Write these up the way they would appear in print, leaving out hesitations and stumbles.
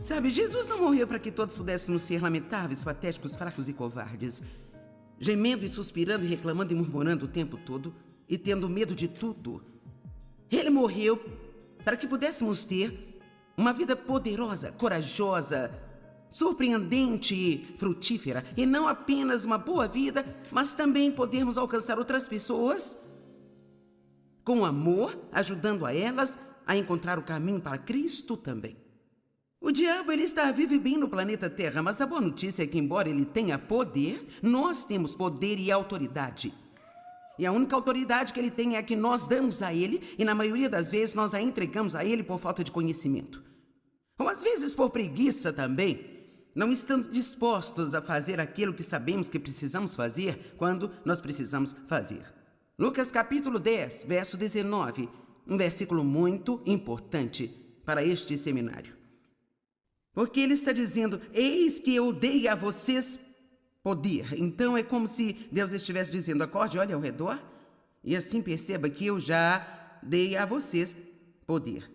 Sabe, Jesus não morreu para que todos pudéssemos ser lamentáveis, patéticos, fracos e covardes, gemendo e suspirando e reclamando e murmurando o tempo todo e tendo medo de tudo. Ele morreu para que pudéssemos ter uma vida poderosa, corajosa, surpreendente e frutífera, e não apenas uma boa vida, mas também podermos alcançar outras pessoas com amor, ajudando a elas a encontrar o caminho para Cristo também. O diabo, ele está vivo e bem no planeta Terra, mas a boa notícia é que, embora ele tenha poder, nós temos poder e autoridade. E a única autoridade que ele tem é a que nós damos a ele, e na maioria das vezes nós a entregamos a ele por falta de conhecimento. Ou às vezes por preguiça também, não estando dispostos a fazer aquilo que sabemos que precisamos fazer quando nós precisamos fazer. Lucas capítulo 10, verso 19, um versículo muito importante para este seminário. Porque ele está dizendo, eis que eu dei a vocês poder. Então é como se Deus estivesse dizendo, acorde, olhe ao redor e assim perceba que eu já dei a vocês poder.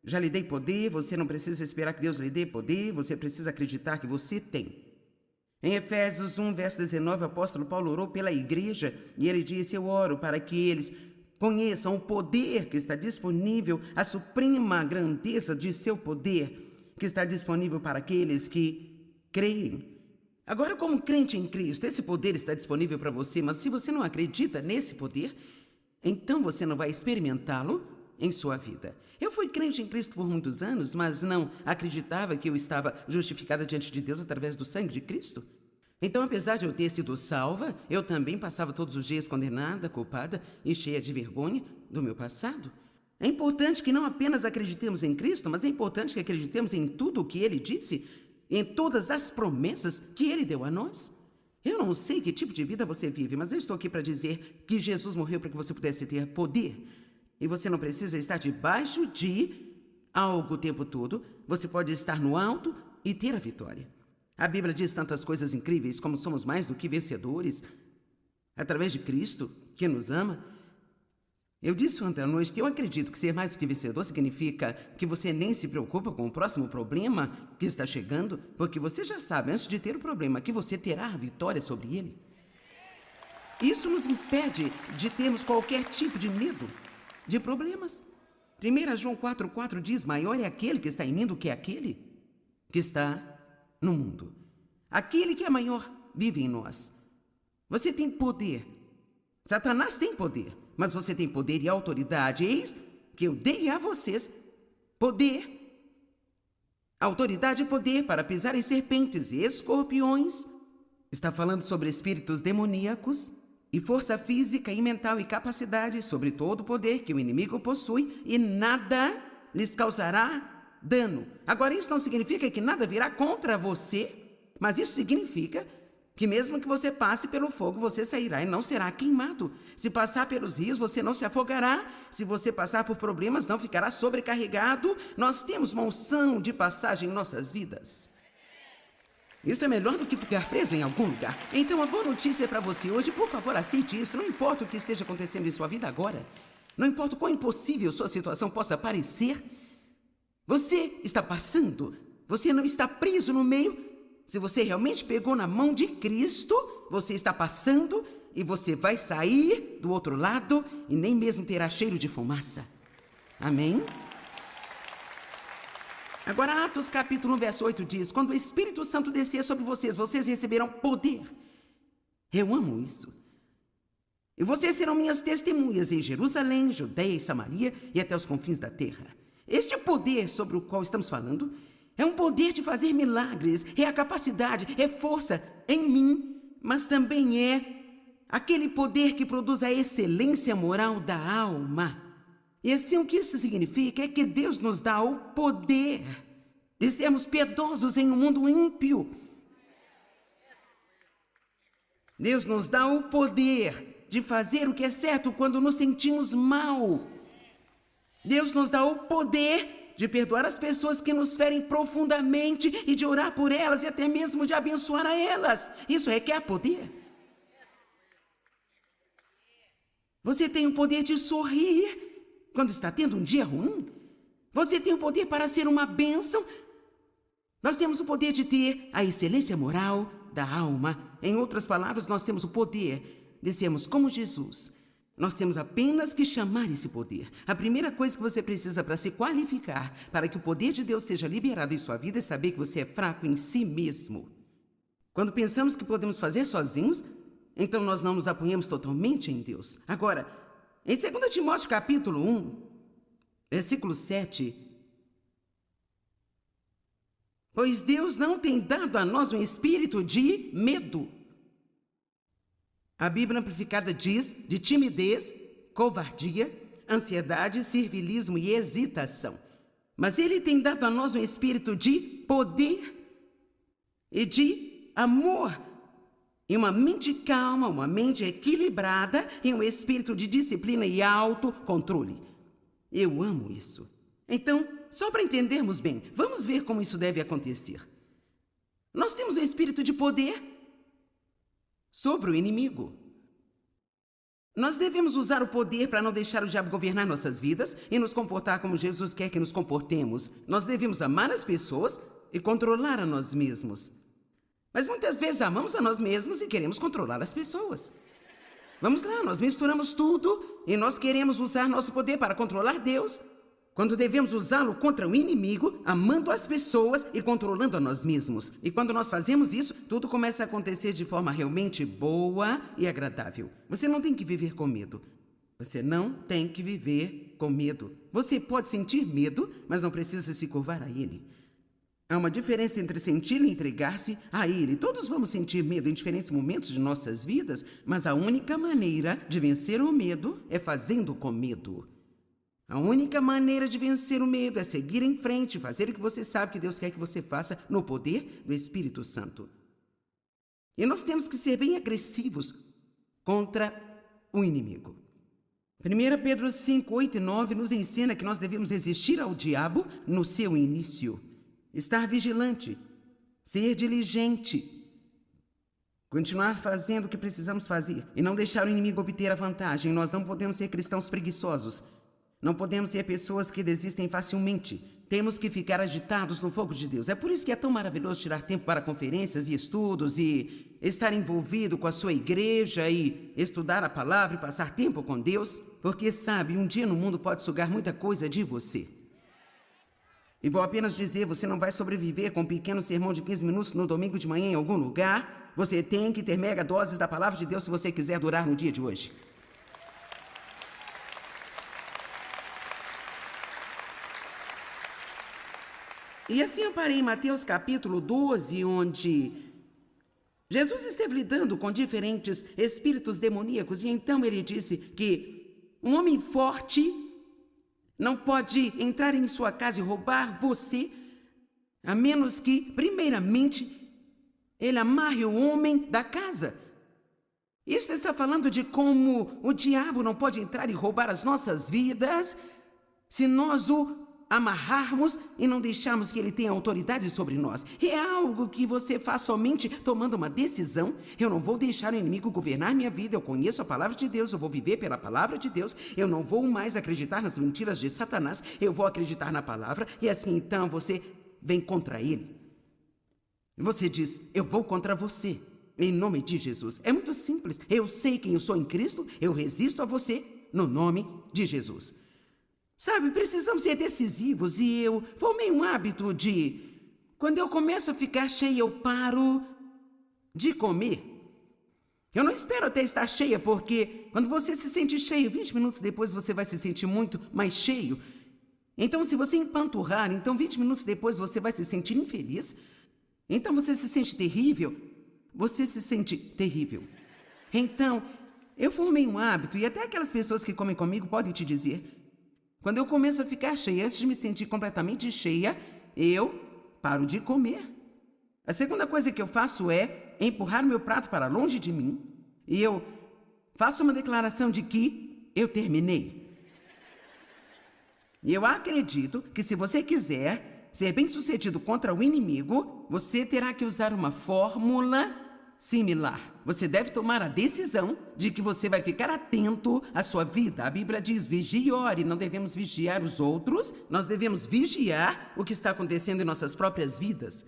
Já lhe dei poder, você não precisa esperar que Deus lhe dê poder, você precisa acreditar que você tem. Em Efésios 1, verso 19, o apóstolo Paulo orou pela igreja e ele disse, eu oro para que eles conheçam o poder que está disponível, a suprema grandeza de seu poder, que está disponível para aqueles que creem. Agora, como crente em Cristo, esse poder está disponível para você, mas se você não acredita nesse poder, então você não vai experimentá-lo em sua vida. Eu fui crente em Cristo por muitos anos, mas não acreditava que eu estava justificada diante de Deus através do sangue de Cristo. Então, apesar de eu ter sido salva, eu também passava todos os dias condenada, culpada e cheia de vergonha do meu passado. É importante que não apenas acreditemos em Cristo, mas é importante que acreditemos em tudo o que Ele disse, em todas as promessas que Ele deu a nós. Eu não sei que tipo de vida você vive, mas eu estou aqui para dizer que Jesus morreu para que você pudesse ter poder. E você não precisa estar debaixo de algo o tempo todo. Você pode estar no alto e ter a vitória. A Bíblia diz tantas coisas incríveis, como somos mais do que vencedores, através de Cristo, que nos ama. Eu disse ontem à noite que eu acredito que ser mais do que vencedor significa que você nem se preocupa com o próximo problema que está chegando, porque você já sabe, antes de ter o problema, que você terá a vitória sobre ele. Isso nos impede de termos qualquer tipo de medo, de problemas. 1 João 4,4 diz, maior é aquele que está em mim do que aquele que está no mundo. Aquele que é maior vive em nós. Você tem poder. Satanás tem poder. Mas você tem poder e autoridade. Eis que eu dei a vocês poder, autoridade e poder para pisar em serpentes e escorpiões. Está falando sobre espíritos demoníacos e força física e mental e capacidade sobre todo o poder que o inimigo possui e nada lhes causará dano. Agora, isso não significa que nada virá contra você, mas isso significa que mesmo que você passe pelo fogo, você sairá e não será queimado. Se passar pelos rios, você não se afogará. Se você passar por problemas, não ficará sobrecarregado. Nós temos uma unção de passagem em nossas vidas. Isso é melhor do que ficar preso em algum lugar. Então, a boa notícia é para você hoje. Por favor, aceite isso. Não importa o que esteja acontecendo em sua vida agora. Não importa o quão impossível sua situação possa parecer. Você está passando. Você não está preso no meio. Se você realmente pegou na mão de Cristo, você está passando e você vai sair do outro lado e nem mesmo terá cheiro de fumaça. Amém? Agora, Atos capítulo 1, verso 8 diz, quando o Espírito Santo descer sobre vocês, vocês receberão poder. Eu amo isso. E vocês serão minhas testemunhas em Jerusalém, Judeia e Samaria e até os confins da terra. Este poder sobre o qual estamos falando é um poder de fazer milagres, é a capacidade, é força em mim, mas também é aquele poder que produz a excelência moral da alma. E assim o que isso significa é que Deus nos dá o poder de sermos piedosos em um mundo ímpio. Deus nos dá o poder de fazer o que é certo quando nos sentimos mal. Deus nos dá o poder de perdoar as pessoas que nos ferem profundamente e de orar por elas e até mesmo de abençoar a elas. Isso requer poder. Você tem o poder de sorrir quando está tendo um dia ruim. Você tem o poder para ser uma bênção Nós temos o poder de ter a excelência moral da alma. Em outras palavras, nós temos o poder de sermos como Jesus. Nós temos apenas que chamar esse poder. A primeira coisa que você precisa para se qualificar, para que o poder de Deus seja liberado em sua vida, é saber que você é fraco em si mesmo. Quando pensamos que podemos fazer sozinhos, então nós não nos apoiamos totalmente em Deus. Agora, em 2 Timóteo capítulo 1, versículo 7, pois Deus não tem dado a nós um espírito de medo. A Bíblia Amplificada diz de timidez, covardia, ansiedade, servilismo e hesitação. Mas Ele tem dado a nós um espírito de poder e de amor, e uma mente calma, uma mente equilibrada e um espírito de disciplina e autocontrole. Eu amo isso. Então, só para entendermos bem, vamos ver como isso deve acontecer. Nós temos um espírito de poder sobre o inimigo. Nós devemos usar o poder para não deixar o diabo governar nossas vidas e nos comportar como Jesus quer que nos comportemos. Nós devemos amar as pessoas e controlar a nós mesmos. Mas muitas vezes amamos a nós mesmos e queremos controlar as pessoas. Vamos lá, nós misturamos tudo e nós queremos usar nosso poder para controlar Deus, quando devemos usá-lo contra o inimigo, amando as pessoas e controlando a nós mesmos. E quando nós fazemos isso, tudo começa a acontecer de forma realmente boa e agradável. Você não tem que viver com medo. Você não tem que viver com medo. Você pode sentir medo, mas não precisa se curvar a ele. Há uma diferença entre senti-lo e entregar-se a ele. Todos vamos sentir medo em diferentes momentos de nossas vidas, mas a única maneira de vencer o medo é fazendo com medo. A única maneira de vencer o medo é seguir em frente, fazer o que você sabe que Deus quer que você faça no poder do Espírito Santo. E nós temos que ser bem agressivos contra o inimigo. 1 Pedro 5, 8 e 9 nos ensina que nós devemos resistir ao diabo no seu início. Estar vigilante, ser diligente, continuar fazendo o que precisamos fazer e não deixar o inimigo obter a vantagem. Nós não podemos ser cristãos preguiçosos. Não podemos ser pessoas que desistem facilmente. Temos que ficar agitados no fogo de Deus. É por isso que é tão maravilhoso tirar tempo para conferências e estudos e estar envolvido com a sua igreja e estudar a palavra e passar tempo com Deus. Porque, sabe, um dia no mundo pode sugar muita coisa de você. E vou apenas dizer, você não vai sobreviver com um pequeno sermão de 15 minutos no domingo de manhã em algum lugar. Você tem que ter mega doses da palavra de Deus se você quiser durar no dia de hoje. E assim eu parei em Mateus capítulo 12, onde Jesus esteve lidando com diferentes espíritos demoníacos, e então ele disse que um homem forte não pode entrar em sua casa e roubar você, a menos que, primeiramente, ele amarre o homem da casa. Isso está falando de como o diabo não pode entrar e roubar as nossas vidas se nós o amarrarmos e não deixarmos que ele tenha autoridade sobre nós. É algo que você faz somente tomando uma decisão. Eu não vou deixar o inimigo governar minha vida. Eu conheço a palavra de Deus, eu vou viver pela palavra de Deus. Eu não vou mais acreditar nas mentiras de Satanás. Eu vou acreditar na palavra. E assim então você vem contra ele. Você diz, eu vou contra você, em nome de Jesus. É muito simples. Eu sei quem eu sou em Cristo. Eu resisto a você no nome de Jesus. Sabe, precisamos ser decisivos e eu formei um hábito de, quando eu começo a ficar cheia, eu paro de comer. Eu não espero até estar cheia, porque quando você se sente cheio, 20 minutos depois você vai se sentir muito mais cheio. Então, se você empanturrar, então 20 minutos depois você vai se sentir infeliz. Então, você se sente terrível. Você se sente terrível. Então, eu formei um hábito, e até aquelas pessoas que comem comigo podem te dizer, quando eu começo a ficar cheia, antes de me sentir completamente cheia, eu paro de comer. A segunda coisa que eu faço é empurrar meu prato para longe de mim e eu faço uma declaração de que eu terminei. E eu acredito que se você quiser ser bem-sucedido contra o inimigo, você terá que usar uma fórmula similar. Você deve tomar a decisão de que você vai ficar atento à sua vida. A Bíblia diz, vigie e ore. Não devemos vigiar os outros, nós devemos vigiar o que está acontecendo em nossas próprias vidas.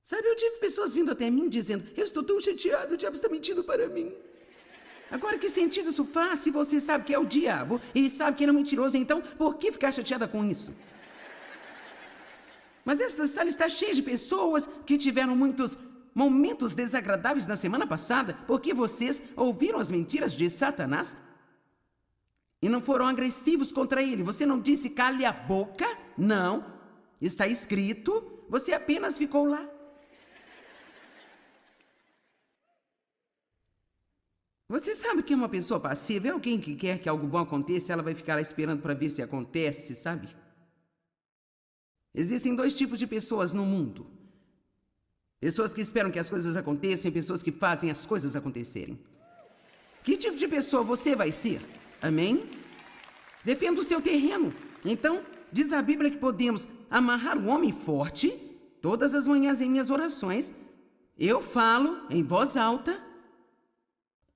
Sabe, eu tive pessoas vindo até mim dizendo, eu estou tão chateado, o diabo está mentindo para mim. Agora, que sentido isso faz se você sabe que é o diabo e sabe que ele é um mentiroso? Então, por que ficar chateada com isso? Mas esta sala está cheia de pessoas que tiveram muitos momentos desagradáveis na semana passada porque vocês ouviram as mentiras de Satanás e não foram agressivos contra ele. Você não disse cale a boca, não. Está escrito, você apenas ficou lá. Você sabe que uma pessoa passiva é alguém que quer que algo bom aconteça, ela vai ficar lá esperando para ver se acontece, sabe? Existem 2 tipos de pessoas no mundo. Pessoas que esperam que as coisas aconteçam e pessoas que fazem as coisas acontecerem. Que tipo de pessoa você vai ser? Amém? Defenda o seu terreno. Então, diz a Bíblia que podemos amarrar o homem forte. Todas as manhãs em minhas orações, eu falo em voz alta,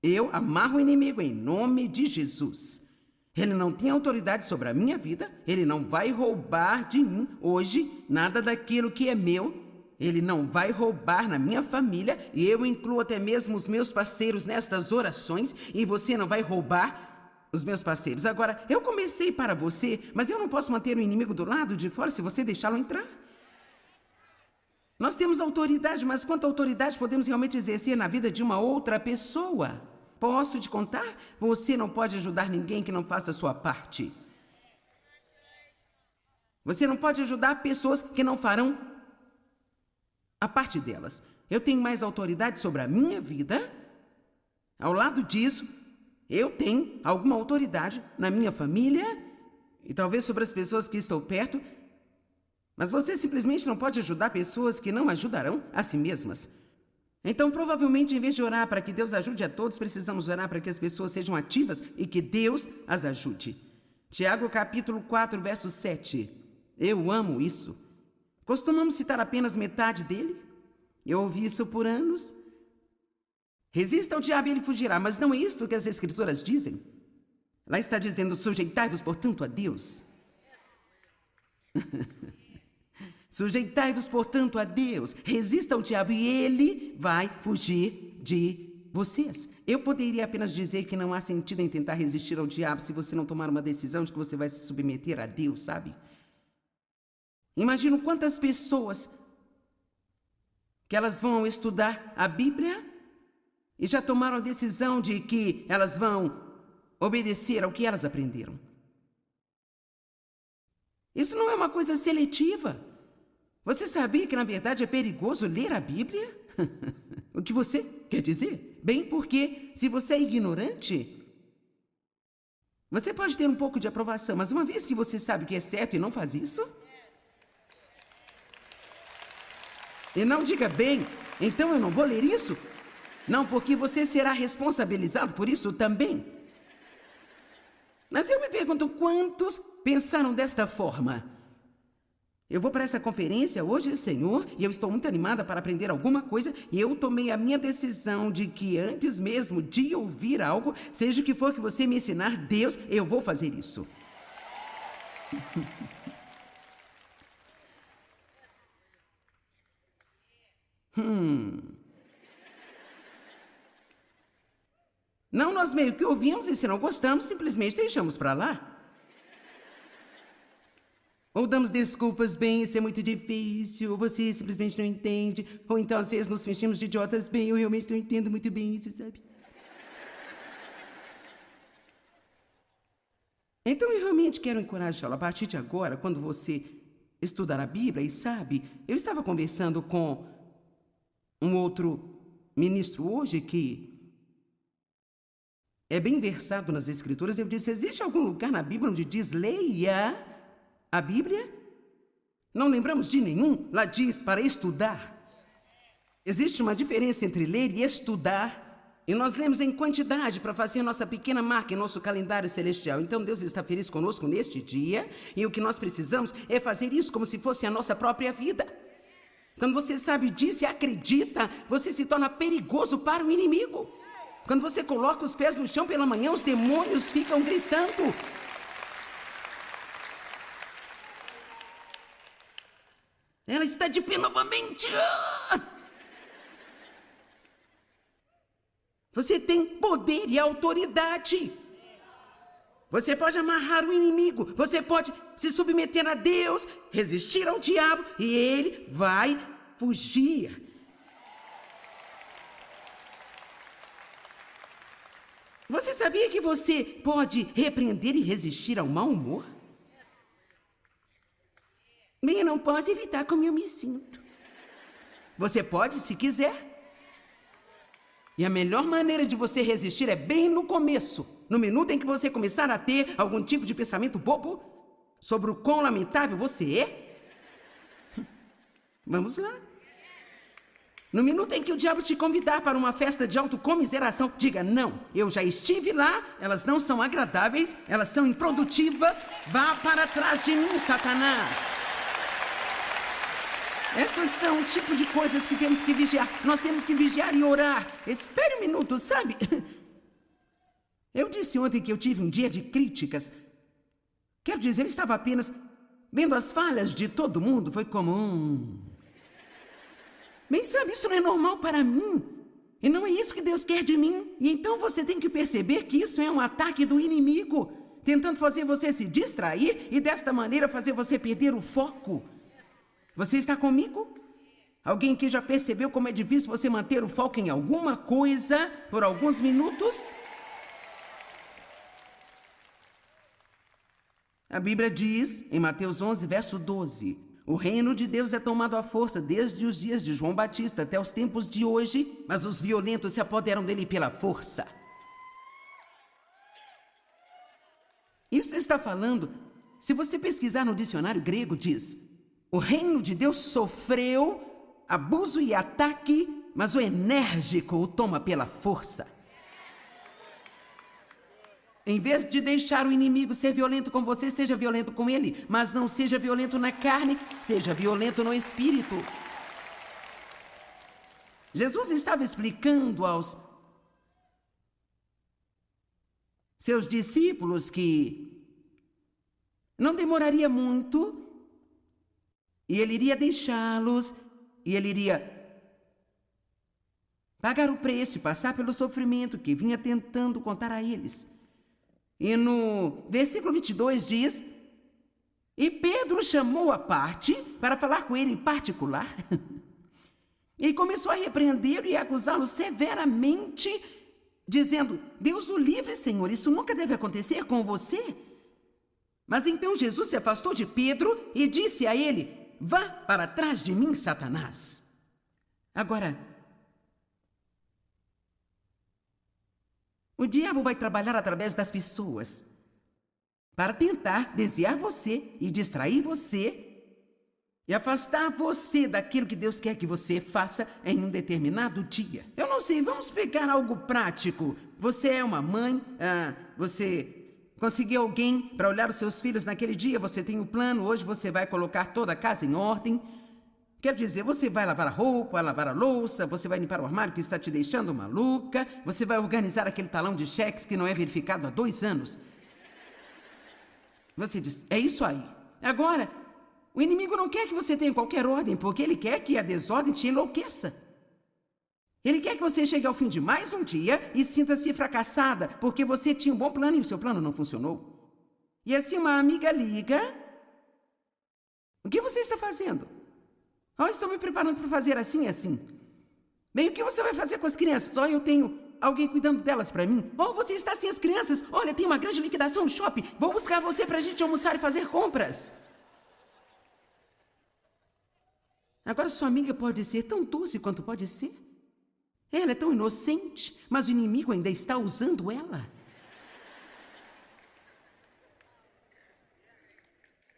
eu amarro o inimigo em nome de Jesus. Ele não tem autoridade sobre a minha vida, ele não vai roubar de mim hoje nada daquilo que é meu, ele não vai roubar na minha família, e eu incluo até mesmo os meus parceiros nestas orações, e você não vai roubar os meus parceiros. Agora, eu comecei para você, mas eu não posso manter o inimigo do lado de fora se você deixá-lo entrar. Nós temos autoridade, mas quanta autoridade podemos realmente exercer na vida de uma outra pessoa? Posso te contar? Você não pode ajudar ninguém que não faça a sua parte. Você não pode ajudar pessoas que não farão a parte delas. Eu tenho mais autoridade sobre a minha vida. Ao lado disso, eu tenho alguma autoridade na minha família e talvez sobre as pessoas que estão perto. Mas você simplesmente não pode ajudar pessoas que não ajudarão a si mesmas. Então, provavelmente, em vez de orar para que Deus ajude a todos, precisamos orar para que as pessoas sejam ativas e que Deus as ajude. Tiago, capítulo 4, verso 7. Eu amo isso. Costumamos citar apenas metade dele. Eu ouvi isso por anos. Resista ao diabo e ele fugirá, mas não é isto que as Escrituras dizem. Lá está dizendo, sujeitai-vos, portanto, a Deus. Sujeitai-vos, portanto, a Deus. Resista ao diabo e ele vai fugir de vocês. Eu poderia apenas dizer que não há sentido em tentar resistir ao diabo se você não tomar uma decisão de que você vai se submeter a Deus, sabe? Imagino quantas pessoas que elas vão estudar a Bíblia e já tomaram a decisão de que elas vão obedecer ao que elas aprenderam. Isso não é uma coisa seletiva. Você sabia que, na verdade, é perigoso ler a Bíblia? O que você quer dizer? Bem, porque se você é ignorante, você pode ter um pouco de aprovação, mas uma vez que você sabe o que é certo e não faz isso, e não diga, bem, então eu não vou ler isso. Não, porque você será responsabilizado por isso também. Mas eu me pergunto, quantos pensaram desta forma? Eu vou para essa conferência hoje, Senhor, e eu estou muito animada para aprender alguma coisa, e eu tomei a minha decisão de que antes mesmo de ouvir algo, seja o que for que você me ensinar, Deus, eu vou fazer isso. Não, nós meio que ouvimos e se não gostamos, simplesmente deixamos para lá. Ou damos desculpas, bem, isso é muito difícil, ou você simplesmente não entende, ou então às vezes nos fingimos de idiotas, bem, eu realmente não entendo muito bem isso, sabe? Então eu realmente quero encorajá-lo a partir de agora, quando você estudar a Bíblia, e sabe, eu estava conversando com um outro ministro hoje que é bem versado nas Escrituras. Eu disse, existe algum lugar na Bíblia onde diz, leia a Bíblia? Não lembramos de nenhum. Lá diz para estudar. Existe uma diferença entre ler e estudar. E nós lemos em quantidade para fazer nossa pequena marca em nosso calendário celestial. Então Deus está feliz conosco neste dia. E o que nós precisamos é fazer isso como se fosse a nossa própria vida. Quando você sabe disso e acredita, você se torna perigoso para o inimigo. Quando você coloca os pés no chão pela manhã, os demônios ficam gritando. Ela está de pé novamente. Você tem poder e autoridade. Você pode amarrar o inimigo. Você pode se submeter a Deus, resistir ao diabo e ele vai fugir. Você sabia que você pode repreender e resistir ao mau humor? Bem, eu não posso evitar como eu me sinto. Você pode, se quiser. E a melhor maneira de você resistir é bem no começo. No minuto em que você começar a ter algum tipo de pensamento bobo sobre o quão lamentável você é. Vamos lá. No minuto em que o diabo te convidar para uma festa de autocomiseração, diga: não, eu já estive lá, elas não são agradáveis, elas são improdutivas, vá para trás de mim, Satanás. Estas são o tipo de coisas que temos que vigiar. Nós temos que vigiar e orar. Espere um minuto, sabe? Eu disse ontem que eu tive um dia de críticas. Quero dizer, eu estava apenas vendo as falhas de todo mundo. Foi como... Bem, sabe, isso não é normal para mim. E não é isso que Deus quer de mim. E então você tem que perceber que isso é um ataque do inimigo, tentando fazer você se distrair e desta maneira fazer você perder o foco. Você está comigo? Alguém que já percebeu como é difícil você manter o foco em alguma coisa por alguns minutos? A Bíblia diz, em Mateus 11, verso 12, o reino de Deus é tomado à força desde os dias de João Batista até os tempos de hoje, mas os violentos se apoderam dele pela força. Isso está falando, se você pesquisar no dicionário grego, diz: o reino de Deus sofreu abuso e ataque, mas o enérgico o toma pela força. Em vez de deixar o inimigo ser violento com você, seja violento com ele, mas não seja violento na carne, seja violento no espírito. Jesus estava explicando aos seus discípulos que não demoraria muito e ele iria deixá-los, e ele iria pagar o preço e passar pelo sofrimento que vinha tentando contar a eles. E no versículo 22 diz: e Pedro chamou à parte para falar com ele em particular. E começou a repreendê-lo e a acusá-lo severamente, dizendo: Deus o livre, Senhor, isso nunca deve acontecer com você. Mas então Jesus se afastou de Pedro e disse a ele: vá para trás de mim, Satanás. Agora, o diabo vai trabalhar através das pessoas para tentar desviar você e distrair você e afastar você daquilo que Deus quer que você faça em um determinado dia. Eu não sei, vamos pegar algo prático. Você é uma mãe, você conseguiu alguém para olhar os seus filhos naquele dia, você tem um plano, hoje você vai colocar toda a casa em ordem. Quer dizer, você vai lavar a roupa, lavar a louça, você vai limpar o armário que está te deixando maluca, você vai organizar aquele talão de cheques que não é verificado há 2 anos. Você diz: é isso aí. Agora, o inimigo não quer que você tenha qualquer ordem, porque ele quer que a desordem te enlouqueça. Ele quer que você chegue ao fim de mais um dia e sinta-se fracassada, porque você tinha um bom plano e o seu plano não funcionou. E assim uma amiga liga: o que você está fazendo? Oh, estou me preparando para fazer assim e assim. Bem, o que você vai fazer com as crianças? Oh, eu tenho alguém cuidando delas para mim. Oh, você está sem as crianças? Olha, tem uma grande liquidação no shopping. Vou buscar você para a gente almoçar e fazer compras. Agora sua amiga pode ser tão doce quanto pode ser. Ela é tão inocente, mas o inimigo ainda está usando ela.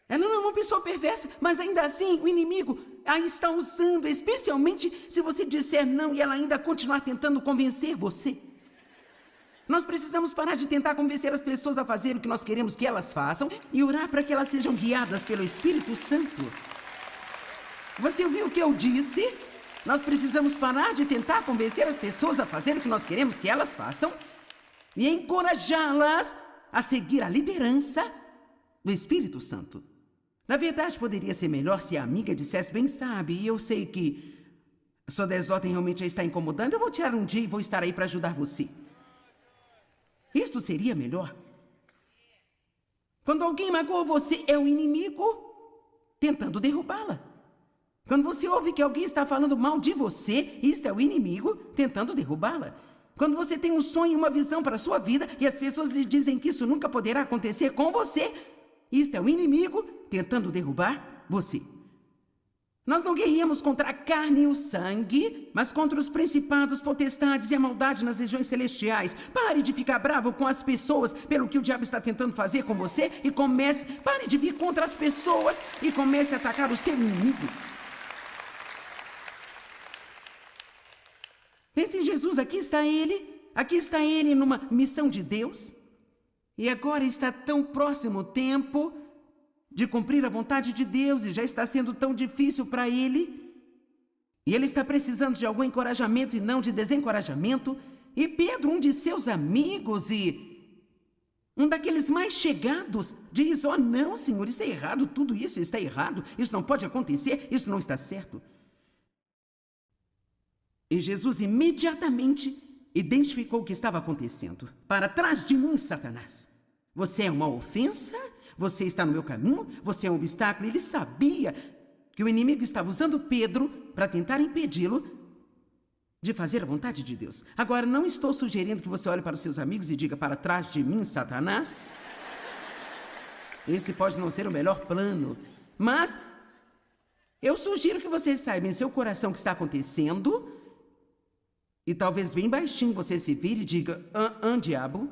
Ela não é uma pessoa perversa, mas ainda assim o inimigo a está usando, especialmente se você disser não e ela ainda continuar tentando convencer você. Nós precisamos parar de tentar convencer as pessoas a fazer o que nós queremos que elas façam e orar para que elas sejam guiadas pelo Espírito Santo. Você ouviu o que eu disse? Nós precisamos parar de tentar convencer as pessoas a fazer o que nós queremos que elas façam e encorajá-las a seguir a liderança do Espírito Santo. Na verdade, poderia ser melhor se a amiga dissesse: bem sabe, e eu sei que a sua desordem realmente a está incomodando, eu vou tirar um dia e vou estar aí para ajudar você. Isto seria melhor. Quando alguém magoa você, é o inimigo tentando derrubá-la. Quando você ouve que alguém está falando mal de você, isto é o inimigo tentando derrubá-la. Quando você tem um sonho, uma visão para a sua vida e as pessoas lhe dizem que isso nunca poderá acontecer com você, isto é o inimigo tentando derrubar você. Nós não guerreamos contra a carne e o sangue, mas contra os principados, potestades e a maldade nas regiões celestiais. Pare de ficar bravo com as pessoas pelo que o diabo está tentando fazer com você e pare de vir contra as pessoas e comece a atacar o seu inimigo. Pense em Jesus, aqui está ele numa missão de Deus. E agora está tão próximo o tempo de cumprir a vontade de Deus e já está sendo tão difícil para ele. E ele está precisando de algum encorajamento e não de desencorajamento. E Pedro, um de seus amigos e um daqueles mais chegados, diz: oh não, Senhor, isso é errado, tudo isso está errado, isso não pode acontecer, isso não está certo. E Jesus imediatamente identificou o que estava acontecendo. Para trás de mim, Satanás. Você é uma ofensa, você está no meu caminho, você é um obstáculo. Ele sabia que o inimigo estava usando Pedro para tentar impedi-lo de fazer a vontade de Deus. Agora, não estou sugerindo que você olhe para os seus amigos e diga: para trás de mim, Satanás. Esse pode não ser o melhor plano, mas eu sugiro que você saiba em seu coração o que está acontecendo. E talvez bem baixinho você se vire e diga: diabo,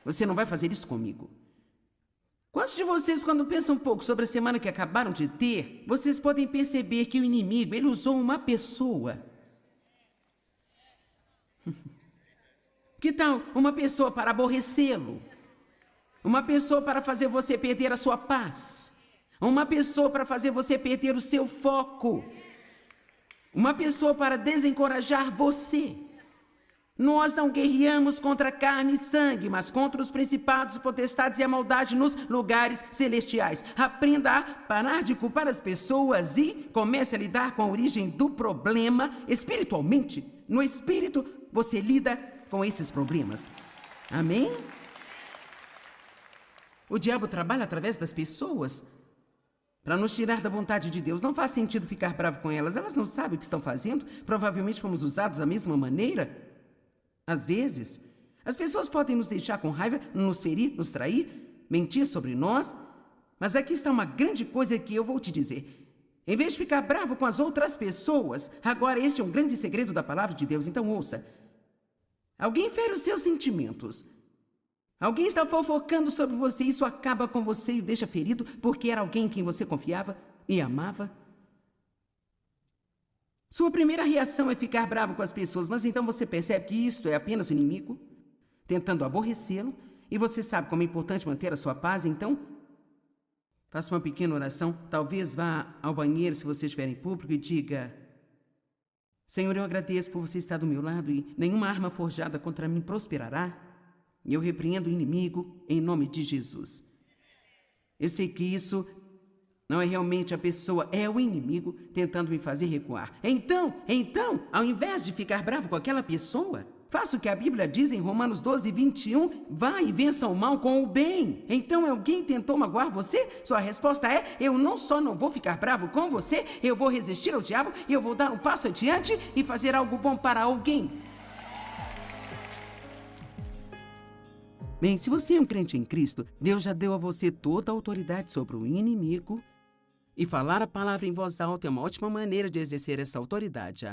você não vai fazer isso comigo. Quantos de vocês, quando pensam um pouco sobre a semana que acabaram de ter, vocês podem perceber que o inimigo, ele usou uma pessoa. Que tal uma pessoa para aborrecê-lo? Uma pessoa para fazer você perder a sua paz? Uma pessoa para fazer você perder o seu foco? Uma pessoa para desencorajar você. Nós não guerreamos contra carne e sangue, mas contra os principados, potestades e a maldade nos lugares celestiais. Aprenda a parar de culpar as pessoas e comece a lidar com a origem do problema espiritualmente. No espírito, você lida com esses problemas. Amém? O diabo trabalha através das pessoas para nos tirar da vontade de Deus. Não faz sentido ficar bravo com elas. Elas não sabem o que estão fazendo. Provavelmente fomos usados da mesma maneira. Às vezes, as pessoas podem nos deixar com raiva, nos ferir, nos trair, mentir sobre nós. Mas aqui está uma grande coisa que eu vou te dizer. Em vez de ficar bravo com as outras pessoas, agora este é um grande segredo da palavra de Deus. Então ouça. Alguém fere os seus sentimentos. Alguém está fofocando sobre você, isso acaba com você e o deixa ferido porque era alguém em quem você confiava e amava. Sua primeira reação é ficar bravo com as pessoas, mas então você percebe que isto é apenas o inimigo tentando aborrecê-lo e você sabe como é importante manter a sua paz. Então, faça uma pequena oração, talvez vá ao banheiro se você estiver em público e diga: Senhor, eu agradeço por você estar do meu lado e nenhuma arma forjada contra mim prosperará. E eu repreendo o inimigo em nome de Jesus. Eu sei que isso não é realmente a pessoa, é o inimigo tentando me fazer recuar. Então, ao invés de ficar bravo com aquela pessoa, faça o que a Bíblia diz em Romanos 12:21, vá e vença o mal com o bem. Então, alguém tentou magoar você? Sua resposta é: eu não só não vou ficar bravo com você, eu vou resistir ao diabo, eu vou dar um passo adiante e fazer algo bom para alguém. Bem, se você é um crente em Cristo, Deus já deu a você toda a autoridade sobre o inimigo e falar a palavra em voz alta é uma ótima maneira de exercer essa autoridade.